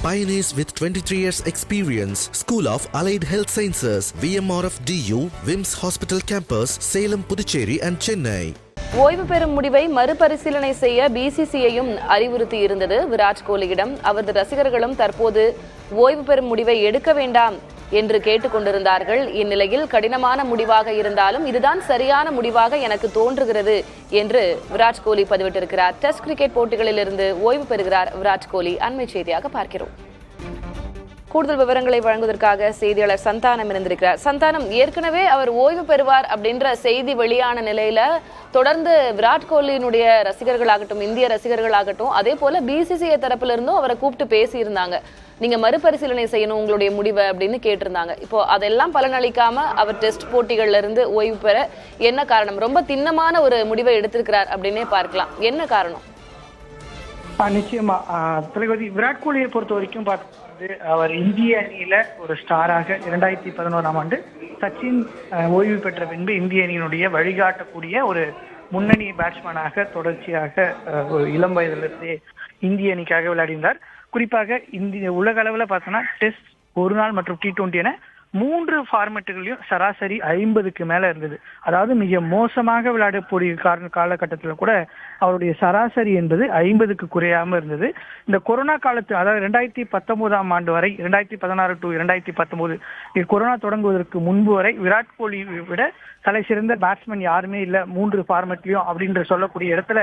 Pioneers with 23 years experience. School of Allied Health Sciences, VMRF DU, WIMS Hospital Campus, Salem, Puducherry and Chennai. ஓய்வு பெறும் முடிவை மறுபரிசீலனை செய்ய பிசிசிஐயும் அறிவுறுத்தி இருந்தது விராட் கோலியிடம். அவரது ரசிகர்களும் தற்போது ஓய்வு பெறும் முடிவை எடுக்க வேண்டாம் என்று கேட்டுக் கொண்டிருந்தார்கள். இந்நிலையில் கடினமான முடிவாக இருந்தாலும் இதுதான் சரியான முடிவாக எனக்கு தோன்றுகிறது என்று விராட் கோலி பதிவிட்டிருக்கிறார். டெஸ்ட் கிரிக்கெட் போட்டிகளில் இருந்து ஓய்வு பெறுகிறார் விராட் கோலி. அண்மை செய்தியாக பார்க்கிறோம். கூடுதல் விவரங்களை வழங்குவதற்காக செய்தியாளர் சந்தானம் இருந்திருக்கிறார். சந்தானம், ஏற்கனவே அவர் ஓய்வு பெறுவார் அப்படின்ற செய்தி வெளியான நிலையில தொடர்ந்து விராட் கோலியினுடைய ரசிகர்களாகட்டும், இந்திய ரசிகர்களாகட்டும், அதே போல பிசிசிஐ தரப்புல இருந்தும் அவரை கூப்பிட்டு பேசியிருந்தாங்க. நீங்க மறுபரிசீலனை செய்யணும் உங்களுடைய முடிவை அப்படின்னு கேட்டிருந்தாங்க. இப்போ அதெல்லாம் பலனளிக்காம அவர் டெஸ்ட் போட்டிகள்ல இருந்து ஓய்வு பெற என்ன காரணம்? ரொம்ப திண்ணமான ஒரு முடிவை எடுத்திருக்கிறார் அப்படின்னே பார்க்கலாம். என்ன காரணம்? நிச்சயமா தலைவதி விராட் கோலியை பொறுத்த வரைக்கும் அவர் இந்திய அணியில ஒரு ஸ்டாராக 2011ஆம் ஆண்டு சச்சின் ஓய்வு பெற்ற பின்பு இந்திய அணியினுடைய வழிகாட்டக்கூடிய ஒரு முன்னணி பேட்ஸ்மேனாக தொடர்ச்சியாக இளம் வயதிலிருந்தே இந்திய அணிக்காக விளையாடினார். குறிப்பாக இந்திய உலக அளவில் பார்த்தோம்னா டெஸ்ட், ஒரு நாள் மற்றும் T20 என 3 ஃபார்மேட்டுகளையும் சராசரி 50க்கு மேல இருந்தது. அதாவது மிக மோசமாக விளையாடக்கூடிய காலகட்டத்தில் கூட அவருடைய சராசரி என்பது 50க்கு குறையாம இருந்தது. இந்த கொரோனா காலத்து, அதாவது 2019ஆம் ஆண்டு வரை, 2016 to 2019 கொரோனா தொடங்குவதற்கு முன்பு வரை விராட் கோலி விட தலை சிறந்த பேட்ஸ்மேன் யாருமே இல்லை 3 ஃபார்மேட்லயும் அப்படின்ற சொல்லக்கூடிய இடத்துல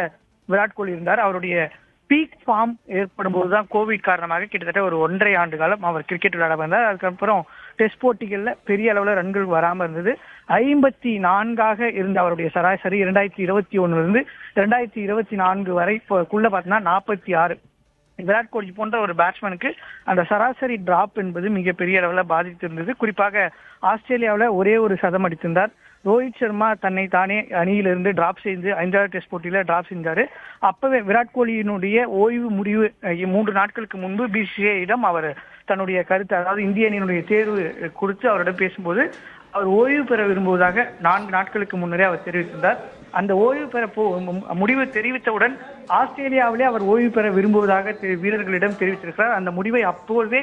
விராட் கோலி இருந்தார். அவருடைய பீக் ஃபார்ம் ஏற்படும் போதுதான் கோவிட் காரணமாக கிட்டத்தட்ட ஒரு 1.5 ஆண்டு காலம் அவர் கிரிக்கெட் விளையாட வந்தார். அதுக்கப்புறம் டெஸ்ட் போட்டிகள்ல பெரிய அளவுல ரன்கள் வராம இருந்தது. 54 இருந்த அவருடைய சராசரி 2021 இருந்து 2024 வரைக்குள்ள பார்த்தோம்னா 46. விராட் கோலி போன்ற ஒரு பேட்ஸ்மேனுக்கு அந்த சராசரி டிராப் என்பது மிகப்பெரிய அளவுல பாதித்திருந்தது. குறிப்பாக ஆஸ்திரேலியாவில் ஒரே ஒரு சதம் அடித்திருந்தார். ரோஹித் சர்மா தன்னை தானே அணியிலிருந்து டிராப் செய்து 5வது டெஸ்ட் போட்டியில டிராப் செஞ்சாரு. அப்பவே விராட் கோலியினுடைய ஓய்வு முடிவு 3 நாட்களுக்கு முன்பு பிசிசிஐயிடம் அவர் தன்னுடைய கருத்து, அதாவது இந்திய அணியினுடைய தேர்வு கொடுத்து அவரிடம் பேசும்போது அவர் ஓய்வு பெற விரும்புவதாக 4 நாட்களுக்கு முன்னரே அவர் தெரிவித்திருந்தார். அந்த ஓய்வு பெற முடிவு தெரிவித்தவுடன் ஆஸ்திரேலியாவிலே அவர் ஓய்வு பெற விரும்புவதாக வீரர்களிடம் தெரிவித்திருக்கிறார். அந்த முடிவை அப்போதே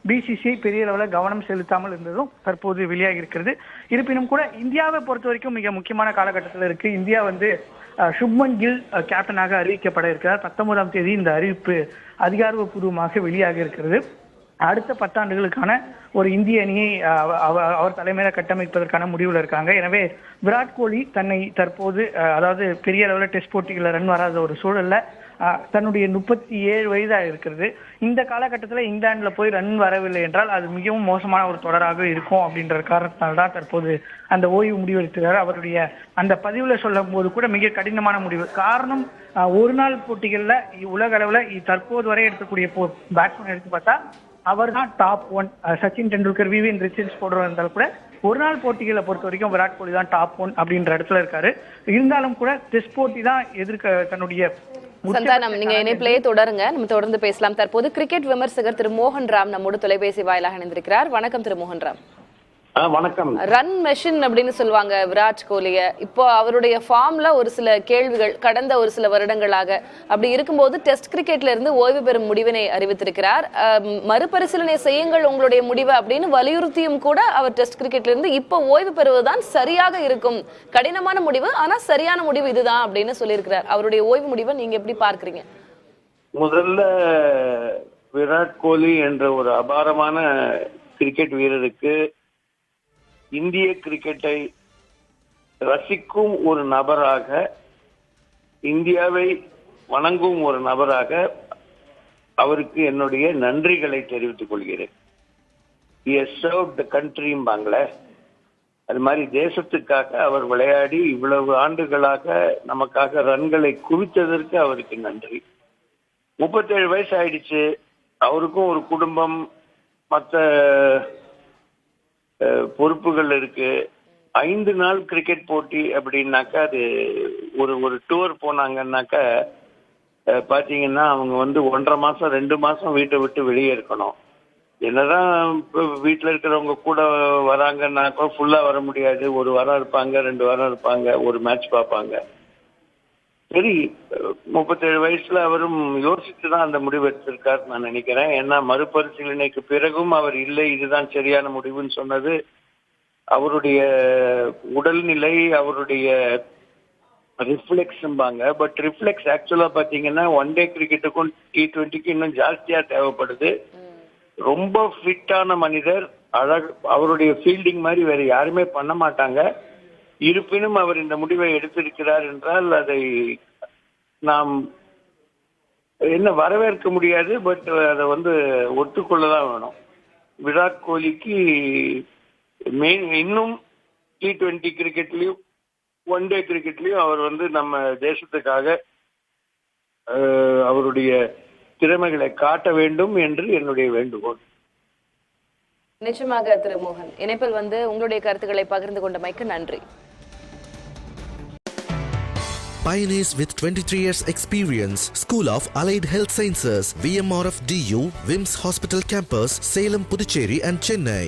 பிசிசிஐ பெரிய அளவில் கவனம் செலுத்தாமல் இருந்ததும் தற்போது வெளியாகி இருக்கிறது. இருப்பினும் கூட இந்தியாவை பொறுத்த வரைக்கும் மிக முக்கியமான காலகட்டத்தில் இருக்கு. இந்தியா சுப்மன் கில் கேப்டனாக அறிவிக்கப்பட இருக்கிறார். 19ஆம் தேதி இந்த அறிவிப்பு அதிகாரப்பூர்வமாக வெளியாக இருக்கிறது. அடுத்த 10 ஆண்டுகளுக்கான ஒரு இந்திய அணியை அவர் தலைமையில கட்டமைப்பதற்கான முடிவுல இருக்காங்க. எனவே விராட் கோலி தன்னை தற்போது, அதாவது பெரிய அளவில் டெஸ்ட் போட்டிகளில் ரன் வராத ஒரு சூழல்ல தன்னுடைய 37 வயதாக இருக்கிறது. இந்த காலகட்டத்தில் இங்கிலாந்துல போய் ரன் வரவில்லை என்றால் அது மிகவும் மோசமான ஒரு தொடராக இருக்கும் அப்படின்ற காரணத்தினால்தான் தற்போது அந்த ஓய்வு முடிவு எடுத்துகிறார். அவருடைய அந்த பதிவுல சொல்லும் போது கூட மிக கடினமான முடிவு. காரணம், ஒரு நாள் போட்டிகள்ல உலக அளவுல தற்போது வரை எடுக்கக்கூடிய பேட்ஸ்மேன் எடுத்து பார்த்தா அவர் தான் top 1. Sachin Tendulkar, Vivian Richards போடுறவர் இருந்தாலும் கூட ஒரு நாள் போட்டிகளை பொறுத்த வரைக்கும் விராட் கோலி தான் டாப் 1 அப்படின்ற இடத்துல இருக்காரு. இருந்தாலும் கூட டெஸ்ட் போட்டி தான் தன்னுடைய சந்தானம், நீங்க இணைப்பிலேயே தொடருங்க, நம்ம தொடர்ந்து பேசலாம். தற்போது கிரிக்கெட் விமர்சகர் திரு மோகன் ராம் நம்மோடு தொலைபேசி வாயிலாக இணைந்திருக்கிறார். வணக்கம் திரு மோகன் ராம். வணக்கம். ரன் மெஷின் அப்படின்னு சொல்லுவாங்க விராட் கோலிய. இப்போ அவருடைய ஃபார்ம்ல ஒரு சில கேள்விகள் கடந்த ஒரு சில வருடங்களாக அப்படி இருக்கும்போது டெஸ்ட் கிரிக்கெட்ல இருந்து ஓய்வு பெறும் முடிவினை அறிவித்திருக்கிறார். மறுபரிசீலனை செய்யுங்கள் உங்களுடைய முடிவு அப்படின்னு வலியுறுத்தியும் கூட அவர் டெஸ்ட் கிரிக்கெட்ல இருந்து இப்போ ஓய்வு பெறுவதுதான் சரியாக இருக்கும், கடினமான முடிவு ஆனா சரியான முடிவு இதுதான் அப்படின்னு சொல்லியிருக்கிறார். அவருடைய ஓய்வு முடிவை நீங்க எப்படி பார்க்கறீங்க? முதல்ல விராட் கோலி என்ற ஒரு அபாரமான கிரிக்கெட் வீரருக்கு இந்திய கிரிக்கெட்டை ரசிக்கும் ஒரு நபராக, இந்தியாவை வணங்கும் ஒரு நபராக அவருக்கு என்னுடைய நன்றிகளை தெரிவித்துக் கொள்கிறேன். He has served the country ம்பாங்களே, அது மாதிரி தேசத்துக்காக அவர் விளையாடி இவ்வளவு ஆண்டுகளாக நமக்காக ரன்களை குவித்ததற்கு அவருக்கு நன்றி. 37 வயசு ஆயிடுச்சு. அவருக்கும் ஒரு குடும்பம், மற்ற பொறுப்புகள் இருக்கு. 5 நாள் கிரிக்கெட் போட்டி அப்படின்னாக்கா அது ஒரு டூர் போனாங்கன்னாக்கா பாத்தீங்கன்னா அவங்க 1.5 மாசம் 2 மாசம் வீட்டை விட்டு வெளியே இருக்கணும். என்னதான் வீட்டுல இருக்கிறவங்க கூட வராங்கன்னாக்கா ஃபுல்லா வர முடியாது. 1 வாரம் இருப்பாங்க, 2 வாரம் இருப்பாங்க, ஒரு மேட்ச் பார்ப்பாங்க. சரி 37 வயசுல அவரும் யோசித்து தான் அந்த முடிவு எடுத்திருக்கார் நான் நினைக்கிறேன். ஏன்னா மறுபரிசீலனைக்கு பிறகும் அவர் இல்லை இதுதான் சரியான முடிவுன்னு சொன்னது அவருடைய உடல்நிலை, அவருடைய ரிஃப்ளெக்ஸ்பாங்க. பட் ரிஃப்ளெக்ஸ் ஆக்சுவலா பாத்தீங்கன்னா ஒன் டே கிரிக்கெட்டுக்கும் T20க்கு இன்னும் ஜாஸ்தியா தேவைப்படுது. ரொம்ப ஃபிட்டான மனிதர், அவருடைய ஃபீல்டிங் மாதிரி வேற யாருமே பண்ண மாட்டாங்க. இருப்பினும் அவர் இந்த முடிவை எடுத்திருக்கிறார் என்றால் அதை நாம் என்ன வரவேற்க முடியாது. பட் அதை ஒத்துக்கொள்ளதான் வேணும். விராட் கோலிக்கு இன்னும் T20 கிரிக்கெட்லயும் ஒன் டே கிரிக்கெட்லயும் அவர் நம்ம தேசத்துக்காக அவருடைய திறமைகளை காட்ட வேண்டும் என்று என்னுடைய வேண்டுகோள். நிச்சயமாக திரு மோகன், இணைப்பில் உங்களுடைய கருத்துக்களை பகிர்ந்து கொண்டமைக்கு நன்றி. Pioneers with 23 years experience. School of Allied Health Sciences, VMRF DU, Vims Hospital Campus, Salem, Puducherry and Chennai.